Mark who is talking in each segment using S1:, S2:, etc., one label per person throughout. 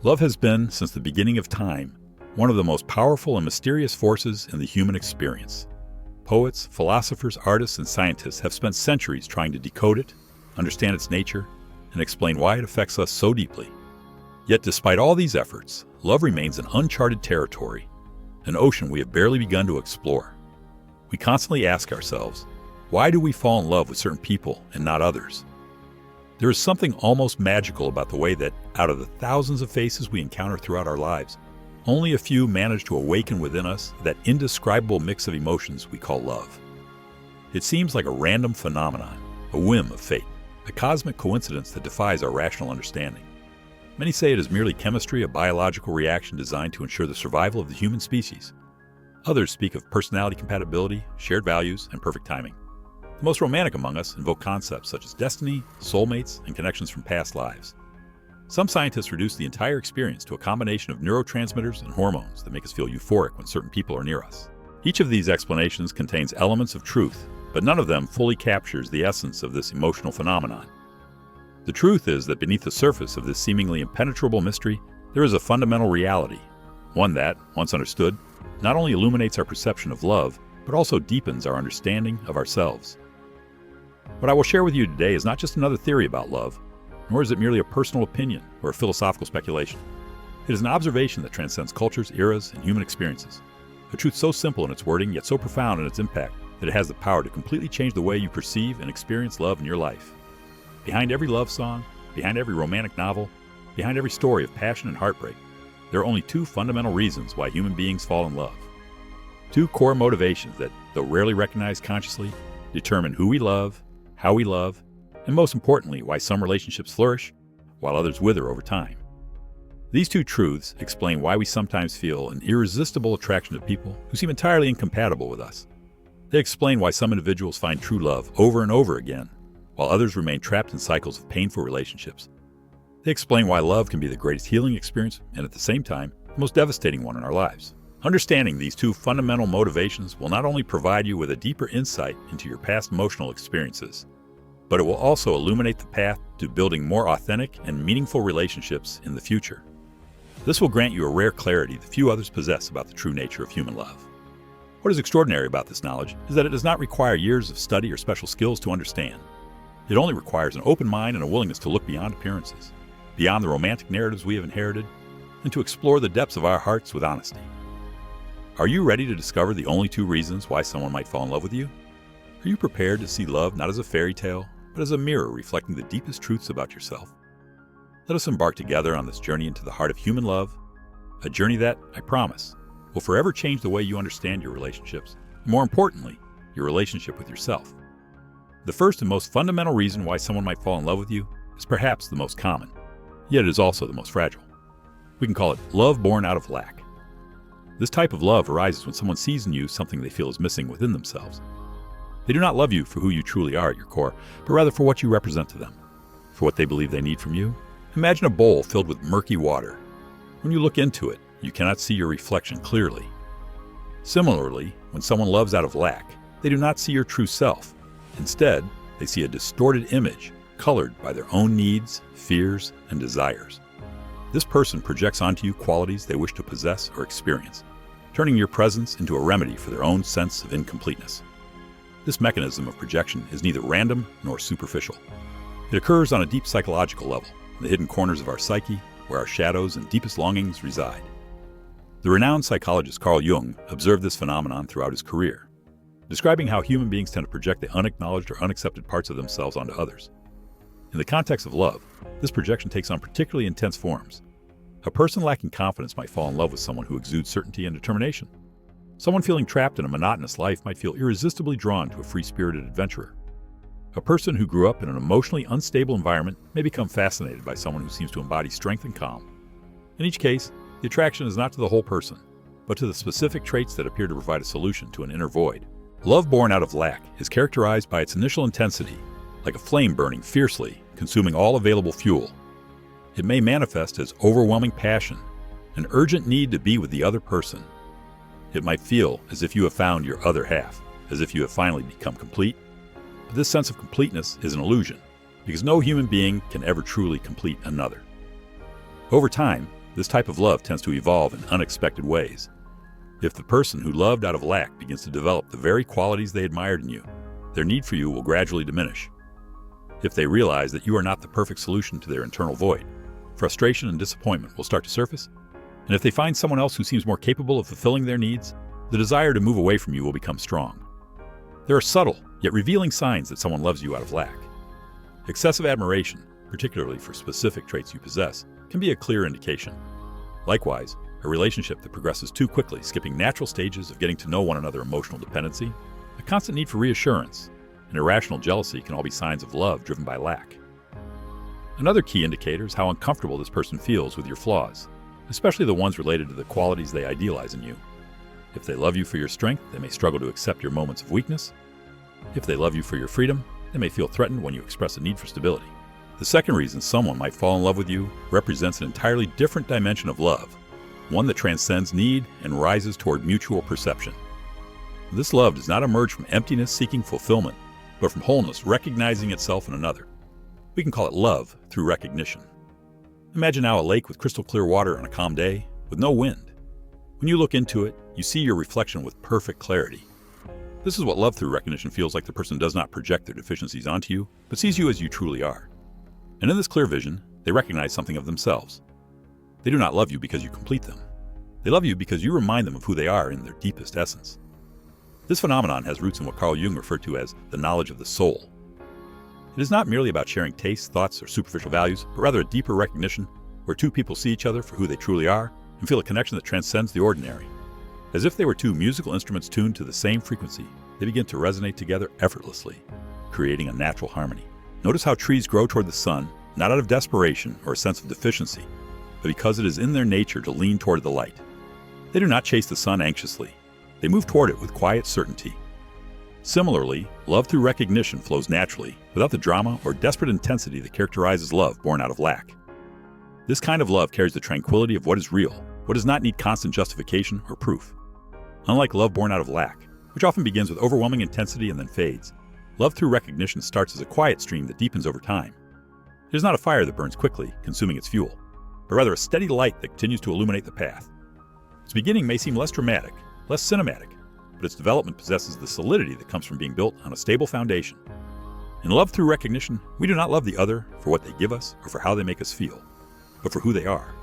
S1: Love has been, since the beginning of time, one of the most powerful and mysterious forces in the human experience. Poets, philosophers, artists, and scientists have spent centuries trying to decode it, understand its nature, and explain why it affects us so deeply. Yet despite all these efforts, love remains an uncharted territory, an ocean we have barely begun to explore. We constantly ask ourselves, why do we fall in love with certain people and not others? There is something almost magical about the way that, out of the thousands of faces we encounter throughout our lives, only a few manage to awaken within us that indescribable mix of emotions we call love. It seems like a random phenomenon, a whim of fate, a cosmic coincidence that defies our rational understanding. Many say it is merely chemistry, a biological reaction designed to ensure the survival of the human species. Others speak of personality compatibility, shared values, and perfect timing. The most romantic among us invoke concepts such as destiny, soulmates, and connections from past lives. Some scientists reduce the entire experience to a combination of neurotransmitters and hormones that make us feel euphoric when certain people are near us. Each of these explanations contains elements of truth, but none of them fully captures the essence of this emotional phenomenon. The truth is that beneath the surface of this seemingly impenetrable mystery, there is a fundamental reality, one that, once understood, not only illuminates our perception of love, but also deepens our understanding of ourselves. What I will share with you today is not just another theory about love, nor is it merely a personal opinion or a philosophical speculation. It is an observation that transcends cultures, eras, and human experiences. A truth so simple in its wording, yet so profound in its impact, that it has the power to completely change the way you perceive and experience love in your life. Behind every love song, behind every romantic novel, behind every story of passion and heartbreak, there are only two fundamental reasons why human beings fall in love. Two core motivations that, though rarely recognized consciously, determine who we love, how we love, and most importantly, why some relationships flourish while others wither over time. These two truths explain why we sometimes feel an irresistible attraction to people who seem entirely incompatible with us. They explain why some individuals find true love over and over again, while others remain trapped in cycles of painful relationships. They explain why love can be the greatest healing experience and at the same time, the most devastating one in our lives. Understanding these two fundamental motivations will not only provide you with a deeper insight into your past emotional experiences, but it will also illuminate the path to building more authentic and meaningful relationships in the future. This will grant you a rare clarity that few others possess about the true nature of human love. What is extraordinary about this knowledge is that it does not require years of study or special skills to understand. It only requires an open mind and a willingness to look beyond appearances, beyond the romantic narratives we have inherited, and to explore the depths of our hearts with honesty. Are you ready to discover the only two reasons why someone might fall in love with you? Are you prepared to see love not as a fairy tale, but as a mirror reflecting the deepest truths about yourself? Let us embark together on this journey into the heart of human love, a journey that, I promise, will forever change the way you understand your relationships, and more importantly, your relationship with yourself. The first and most fundamental reason why someone might fall in love with you is perhaps the most common, yet it is also the most fragile. We can call it love born out of lack. This type of love arises when someone sees in you something they feel is missing within themselves. They do not love you for who you truly are at your core, but rather for what you represent to them, for what they believe they need from you. Imagine a bowl filled with murky water. When you look into it, you cannot see your reflection clearly. Similarly, when someone loves out of lack, they do not see your true self. Instead, they see a distorted image colored by their own needs, fears, and desires. This person projects onto you qualities they wish to possess or experience, turning your presence into a remedy for their own sense of incompleteness. This mechanism of projection is neither random nor superficial. It occurs on a deep psychological level, in the hidden corners of our psyche, where our shadows and deepest longings reside. The renowned psychologist Carl Jung observed this phenomenon throughout his career, describing how human beings tend to project the unacknowledged or unaccepted parts of themselves onto others. In the context of love, this projection takes on particularly intense forms. A person lacking confidence might fall in love with someone who exudes certainty and determination. Someone feeling trapped in a monotonous life might feel irresistibly drawn to a free-spirited adventurer. A person who grew up in an emotionally unstable environment may become fascinated by someone who seems to embody strength and calm. In each case, the attraction is not to the whole person, but to the specific traits that appear to provide a solution to an inner void. Love born out of lack is characterized by its initial intensity, like a flame burning fiercely, consuming all available fuel. It may manifest as overwhelming passion, an urgent need to be with the other person. It might feel as if you have found your other half, as if you have finally become complete. But this sense of completeness is an illusion, because no human being can ever truly complete another. Over time, This type of love tends to evolve in unexpected ways. If the person who loved out of lack begins to develop the very qualities they admired in you, their need for you will gradually diminish. If they realize that you are not the perfect solution to their internal void, frustration and disappointment will start to surface. And if they find someone else who seems more capable of fulfilling their needs, the desire to move away from you will become strong. There are subtle, yet revealing signs that someone loves you out of lack. Excessive admiration, particularly for specific traits you possess, can be a clear indication. Likewise, a relationship that progresses too quickly, skipping natural stages of getting to know one another, emotional dependency, a constant need for reassurance, and irrational jealousy can all be signs of love driven by lack. Another key indicator is how uncomfortable this person feels with your flaws, especially the ones related to the qualities they idealize in you. If they love you for your strength, they may struggle to accept your moments of weakness. If they love you for your freedom, they may feel threatened when you express a need for stability. The second reason someone might fall in love with you represents an entirely different dimension of love, one that transcends need and rises toward mutual perception. This love does not emerge from emptiness seeking fulfillment, but from wholeness recognizing itself in another. We can call it love through recognition. Imagine now a lake with crystal clear water on a calm day, with no wind. When you look into it, you see your reflection with perfect clarity. This is what love through recognition feels like. The person does not project their deficiencies onto you, but sees you as you truly are. And in this clear vision, they recognize something of themselves. They do not love you because you complete them. They love you because you remind them of who they are in their deepest essence. This phenomenon has roots in what Carl Jung referred to as the knowledge of the soul. It is not merely about sharing tastes, thoughts, or superficial values, but rather a deeper recognition where two people see each other for who they truly are and feel a connection that transcends the ordinary. As if they were two musical instruments tuned to the same frequency, they begin to resonate together effortlessly, creating a natural harmony. Notice how trees grow toward the sun, not out of desperation or a sense of deficiency, but because it is in their nature to lean toward the light. They do not chase the sun anxiously. They move toward it with quiet certainty. Similarly, love through recognition flows naturally, without the drama or desperate intensity that characterizes love born out of lack. This kind of love carries the tranquility of what is real, what does not need constant justification or proof. Unlike love born out of lack, which often begins with overwhelming intensity and then fades, love through recognition starts as a quiet stream that deepens over time. It is not a fire that burns quickly, consuming its fuel, but rather a steady light that continues to illuminate the path. Its beginning may seem less dramatic, less cinematic, but its development possesses the solidity that comes from being built on a stable foundation. In love through recognition, we do not love the other for what they give us or for how they make us feel, but for who they are.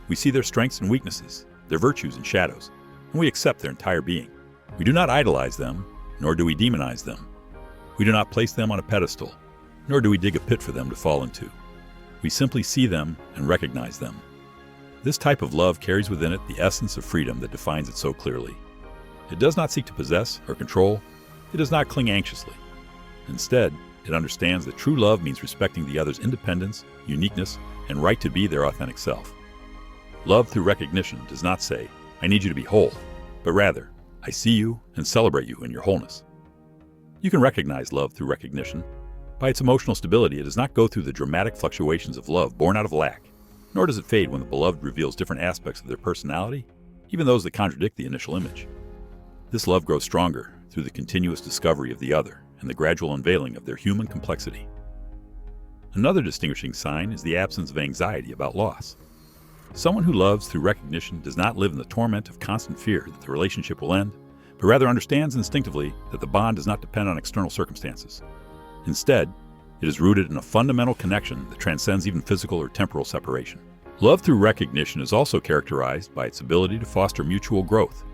S1: We see their strengths and weaknesses, their virtues and shadows, and we accept their entire being. We do not idolize them, nor do we demonize them. We do not place them on a pedestal, nor do we dig a pit for them to fall into. We simply see them and recognize them. This type of love carries within it the essence of freedom that defines it so clearly. It does not seek to possess or control. It does not cling anxiously. Instead, it understands that true love means respecting the other's independence, uniqueness, and right to be their authentic self. Love through recognition does not say, "I need you to be whole," but rather, "I see you and celebrate you in your wholeness." You can recognize love through recognition. By its emotional stability, it does not go through the dramatic fluctuations of love born out of lack, nor does it fade when the beloved reveals different aspects of their personality, even those that contradict the initial image. This love grows stronger through the continuous discovery of the other and the gradual unveiling of their human complexity. Another distinguishing sign is the absence of anxiety about loss. Someone who loves through recognition does not live in the torment of constant fear that the relationship will end, but rather understands instinctively that the bond does not depend on external circumstances. Instead, it is rooted in a fundamental connection that transcends even physical or temporal separation. Love through recognition is also characterized by its ability to foster mutual growth.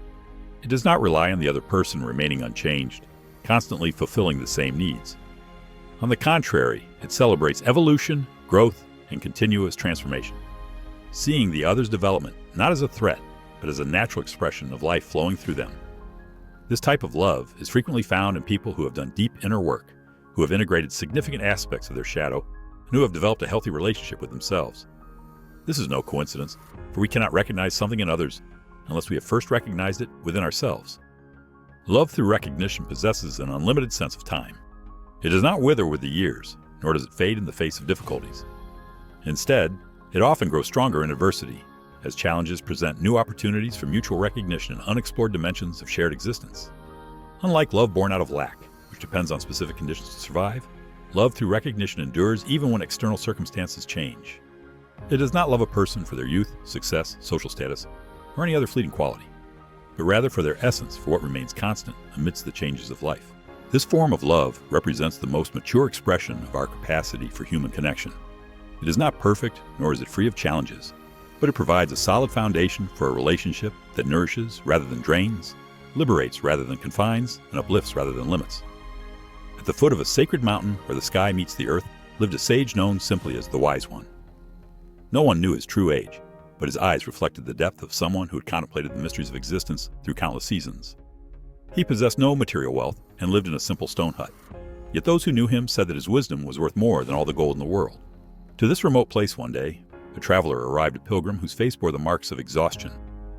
S1: It does not rely on the other person remaining unchanged, constantly fulfilling the same needs. On the contrary, it celebrates evolution, growth, and continuous transformation, seeing the other's development not as a threat, but as a natural expression of life flowing through them. This type of love is frequently found in people who have done deep inner work, who have integrated significant aspects of their shadow, and who have developed a healthy relationship with themselves. This is no coincidence, for we cannot recognize something in others unless we have first recognized it within ourselves. Love through recognition possesses an unlimited sense of time. It does not wither with the years, nor does it fade in the face of difficulties. Instead, it often grows stronger in adversity, as challenges present new opportunities for mutual recognition in unexplored dimensions of shared existence. Unlike love born out of lack, which depends on specific conditions to survive, love through recognition endures even when external circumstances change. It does not love a person for their youth, success, social status, or any other fleeting quality, but rather for their essence, for what remains constant amidst the changes of life. This form of love represents the most mature expression of our capacity for human connection. It is not perfect, nor is it free of challenges, but it provides a solid foundation for a relationship that nourishes rather than drains, liberates rather than confines, and uplifts rather than limits. At the foot of a sacred mountain where the sky meets the earth lived a sage known simply as the Wise One. No one knew his true age, but his eyes reflected the depth of someone who had contemplated the mysteries of existence through countless seasons. He possessed no material wealth and lived in a simple stone hut. Yet those who knew him said that his wisdom was worth more than all the gold in the world. To this remote place one day, a traveler arrived, a pilgrim whose face bore the marks of exhaustion,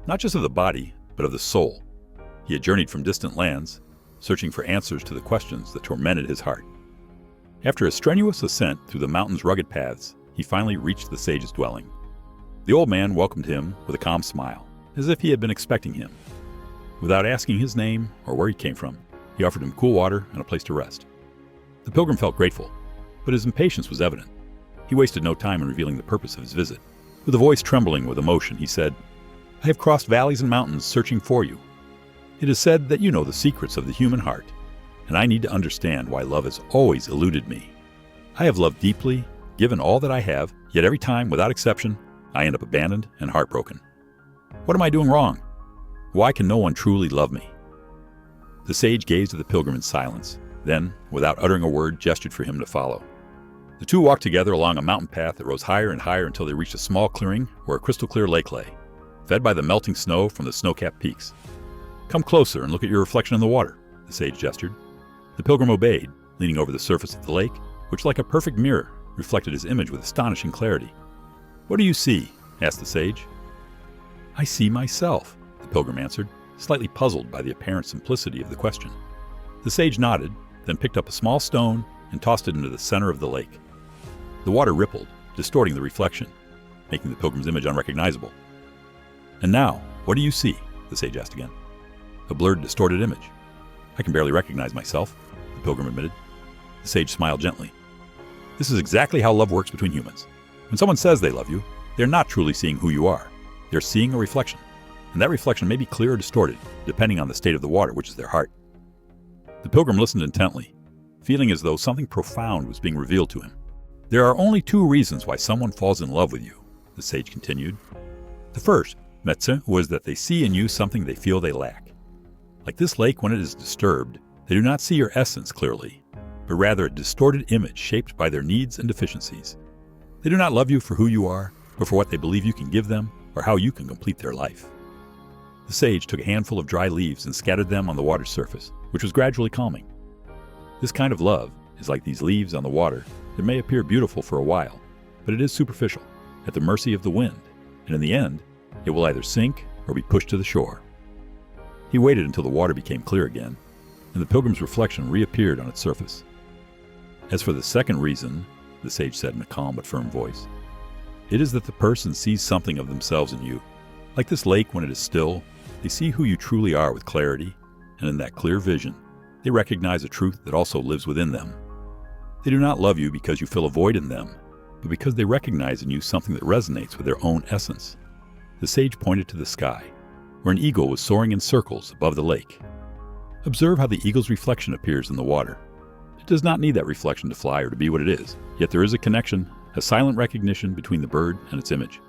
S1: not just of the body, but of the soul. He had journeyed from distant lands, searching for answers to the questions that tormented his heart. After a strenuous ascent through the mountain's rugged paths, he finally reached the sage's dwelling. The old man welcomed him with a calm smile, as if he had been expecting him. Without asking his name or where he came from, he offered him cool water and a place to rest. The pilgrim felt grateful, but his impatience was evident. He wasted no time in revealing the purpose of his visit. With a voice trembling with emotion, he said, "I have crossed valleys and mountains searching for you. It is said that you know the secrets of the human heart, and I need to understand why love has always eluded me. I have loved deeply, given all that I have, yet every time, without exception, I end up abandoned and heartbroken. What am I doing wrong? Why can no one truly love me?" The sage gazed at the pilgrim in silence, then, without uttering a word, gestured for him to follow. The two walked together along a mountain path that rose higher and higher until they reached a small clearing where a crystal-clear lake lay, fed by the melting snow from the snow-capped peaks. "Come closer and look at your reflection in the water," the sage gestured. The pilgrim obeyed, leaning over the surface of the lake, which, like a perfect mirror, reflected his image with astonishing clarity. "What do you see?" asked the sage. "I see myself," the pilgrim answered, slightly puzzled by the apparent simplicity of the question. The sage nodded, then picked up a small stone and tossed it into the center of the lake. The water rippled, distorting the reflection, making the pilgrim's image unrecognizable. "And now, what do you see?" the sage asked again. "A blurred, distorted image. I can barely recognize myself," the pilgrim admitted. The sage smiled gently. "This is exactly how love works between humans. When someone says they love you, they're not truly seeing who you are. They're seeing a reflection, and that reflection may be clear or distorted, depending on the state of the water, which is their heart." The pilgrim listened intently, feeling as though something profound was being revealed to him. "There are only two reasons why someone falls in love with you," the sage continued. "The first, médecin, was that they see in you something they feel they lack. Like this lake, when it is disturbed, they do not see your essence clearly, but rather a distorted image shaped by their needs and deficiencies. They do not love you for who you are, but for what they believe you can give them or how you can complete their life." The sage took a handful of dry leaves and scattered them on the water's surface, which was gradually calming. This kind of love is like these leaves on the water that may appear beautiful for a while, but it is superficial, at the mercy of the wind, and in the end, it will either sink or be pushed to the shore. He waited until the water became clear again, and the pilgrim's reflection reappeared on its surface. "As for the second reason," the sage said in a calm but firm voice, "it is that the person sees something of themselves in you. Like this lake when it is still, they see who you truly are with clarity, and in that clear vision, they recognize a truth that also lives within them. They do not love you because you fill a void in them, but because they recognize in you something that resonates with their own essence." The sage pointed to the sky, where an eagle was soaring in circles above the lake. Observe how the eagle's reflection appears in the water. It does not need that reflection to fly or to be what it is, yet there is a connection, a silent recognition between the bird and its image.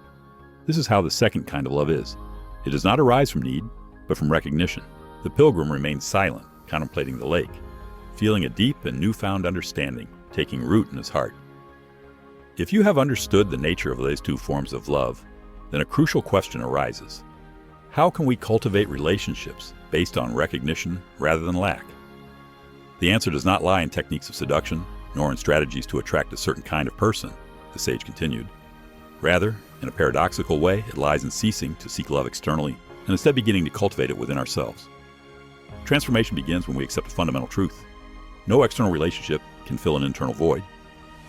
S1: This is how the second kind of love is. It does not arise from need, but from recognition. The pilgrim remained silent, contemplating the lake, feeling a deep and newfound understanding taking root in his heart. If you have understood the nature of these two forms of love, then a crucial question arises. How can we cultivate relationships based on recognition rather than lack? The answer does not lie in techniques of seduction, nor in strategies to attract a certain kind of person, the sage continued. Rather, in a paradoxical way, it lies in ceasing to seek love externally and instead beginning to cultivate it within ourselves. Transformation begins when we accept a fundamental truth. No external relationship can fill an internal void.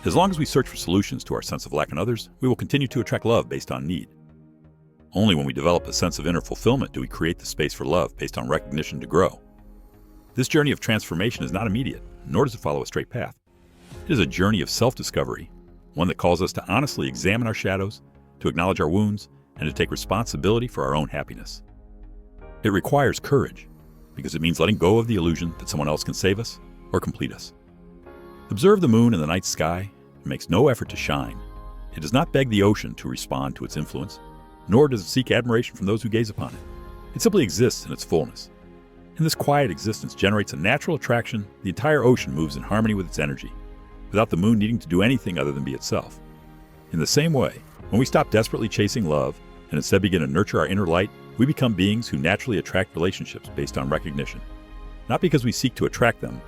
S1: As long as we search for solutions to our sense of lack in others, we will continue to attract love based on need. Only when we develop a sense of inner fulfillment do we create the space for love based on recognition to grow. This journey of transformation is not immediate, nor does it follow a straight path. It is a journey of self-discovery, one that calls us to honestly examine our shadows to acknowledge our wounds, and to take responsibility for our own happiness. It requires courage, because it means letting go of the illusion that someone else can save us or complete us. Observe the moon in the night sky. It makes no effort to shine. It does not beg the ocean to respond to its influence, nor does it seek admiration from those who gaze upon it. It simply exists in its fullness. And this quiet existence generates a natural attraction. The entire ocean moves in harmony with its energy, without the moon needing to do anything other than be itself. In the same way, when we stop desperately chasing love and instead begin to nurture our inner light, we become beings who naturally attract relationships based on recognition. Not because we seek to attract them,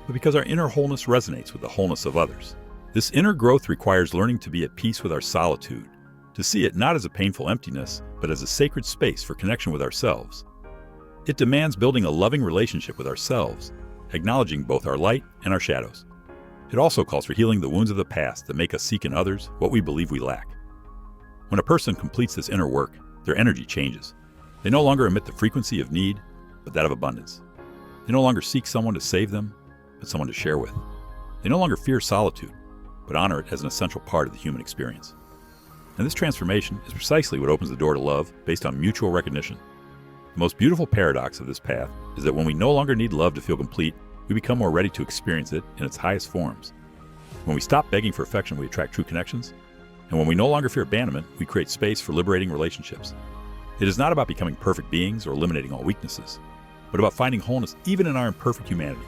S1: but because our inner wholeness resonates with the wholeness of others. This inner growth requires learning to be at peace with our solitude, to see it not as a painful emptiness, but as a sacred space for connection with ourselves. It demands building a loving relationship with ourselves, acknowledging both our light and our shadows. It also calls for healing the wounds of the past that make us seek in others what we believe we lack. When a person completes this inner work, their energy changes. They no longer emit the frequency of need, but that of abundance. They no longer seek someone to save them, but someone to share with. They no longer fear solitude, but honor it as an essential part of the human experience. And this transformation is precisely what opens the door to love based on mutual recognition. The most beautiful paradox of this path is that when we no longer need love to feel complete, we become more ready to experience it in its highest forms. When we stop begging for affection, we attract true connections. And when we no longer fear abandonment, we create space for liberating relationships. It is not about becoming perfect beings or eliminating all weaknesses, but about finding wholeness even in our imperfect humanity.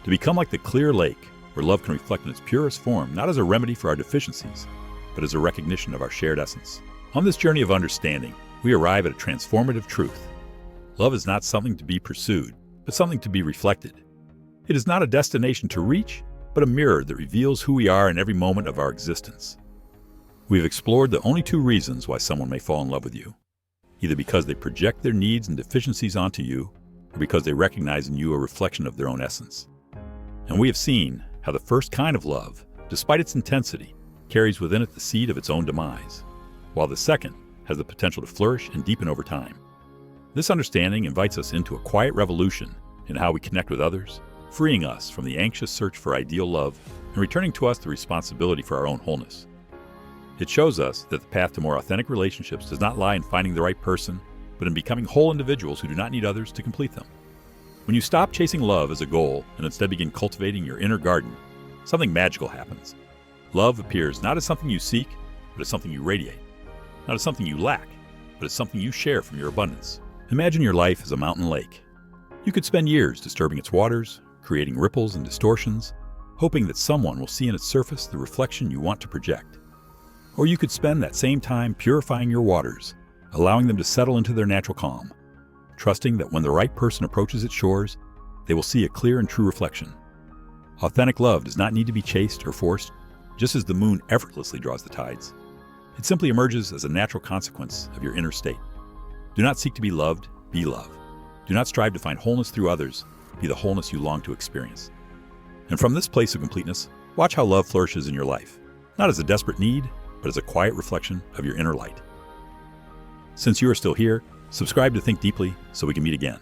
S1: To become like the clear lake, where love can reflect in its purest form, not as a remedy for our deficiencies, but as a recognition of our shared essence. On this journey of understanding, we arrive at a transformative truth. Love is not something to be pursued, but something to be reflected. It is not a destination to reach, but a mirror that reveals who we are in every moment of our existence. We have explored the only two reasons why someone may fall in love with you, either because they project their needs and deficiencies onto you, or because they recognize in you a reflection of their own essence. And we have seen how the first kind of love, despite its intensity, carries within it the seed of its own demise, while the second has the potential to flourish and deepen over time. This understanding invites us into a quiet revolution in how we connect with others, freeing us from the anxious search for ideal love and returning to us the responsibility for our own wholeness. It shows us that the path to more authentic relationships does not lie in finding the right person, but in becoming whole individuals who do not need others to complete them. When you stop chasing love as a goal and instead begin cultivating your inner garden, something magical happens. Love appears not as something you seek, but as something you radiate. Not as something you lack, but as something you share from your abundance. Imagine your life as a mountain lake. You could spend years disturbing its waters, creating ripples and distortions, hoping that someone will see in its surface the reflection you want to project. Or you could spend that same time purifying your waters, allowing them to settle into their natural calm, trusting that when the right person approaches its shores, they will see a clear and true reflection. Authentic love does not need to be chased or forced, just as the moon effortlessly draws the tides. It simply emerges as a natural consequence of your inner state. Do not seek to be loved, be love. Do not strive to find wholeness through others, be the wholeness you long to experience. And from this place of completeness, watch how love flourishes in your life, not as a desperate need, but as a quiet reflection of your inner light. Since you are still here, subscribe to Think Deeply so we can meet again.